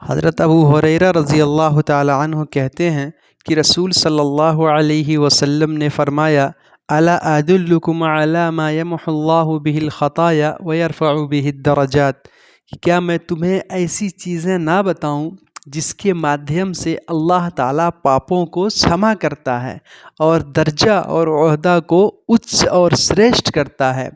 حضرت ابو ہریرہ رضی اللہ تعالی عنہ کہتے ہیں کہ رسول صلی اللہ علیہ وسلم نے فرمایا، الا ادلکم علی ما یمحو اللہ بہ الخطایا ویرفع بہ الدرجات، کہ کیا میں تمہیں ایسی چیزیں نہ بتاؤں جس کے مادھیم سے اللہ تعالیٰ پاپوں کو سما کرتا ہے اور درجہ اور عہدہ کو اچ اور سریشٹھ کرتا ہے۔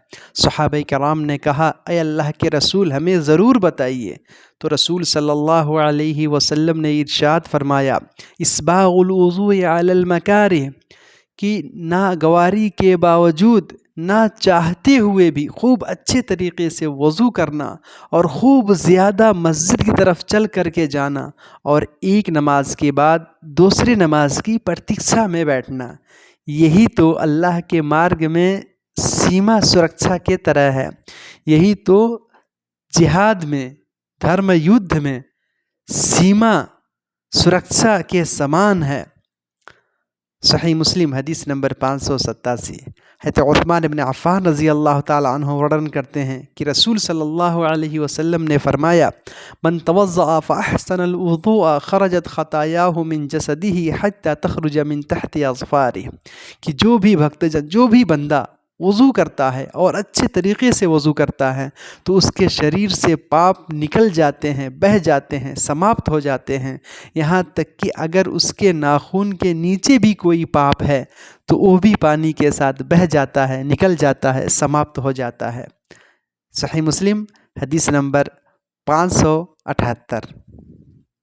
صحابہ کرام نے کہا، اے اللہ کے رسول ہمیں ضرور بتائیے۔ تو رسول صلی اللہ علیہ وسلم نے ارشاد فرمایا، اسباغ الوضوء علی المکارہ، کہ ناگواری کے باوجود نہ چاہتے ہوئے بھی خوب اچھے طریقے سے وضو کرنا اور خوب زیادہ مسجد کی طرف چل کر کے جانا اور ایک نماز کے بعد دوسری نماز کی پرتیکشا میں بیٹھنا، یہی تو اللہ کے مارگ میں سیما سرکشا کے طرح ہے، یہی تو جہاد میں، دھرم یدھ میں سیما سرکشا کے سامان ہے۔ صحیح مسلم حدیث نمبر 587۔ حضرت عثمان بن عفان رضی اللہ تعالی عنہ ورنن کرتے ہیں کہ رسول صلی اللہ علیہ وسلم نے فرمایا، من توضأ فاحسن الوضوء خرجت خطایاہ من جسدہ حتی تخرج من تحت اظفارہ، کہ جو بھی بندہ وضو کرتا ہے اور اچھے طریقے سے وضو کرتا ہے تو اس کے شریر سے پاپ نکل جاتے ہیں، بہہ جاتے ہیں، سماپت ہو جاتے ہیں، یہاں تک کہ اگر اس کے ناخن کے نیچے بھی کوئی پاپ ہے تو وہ بھی پانی کے ساتھ بہہ جاتا ہے، نکل جاتا ہے، سماپت ہو جاتا ہے۔ صحیح مسلم حدیث نمبر 578۔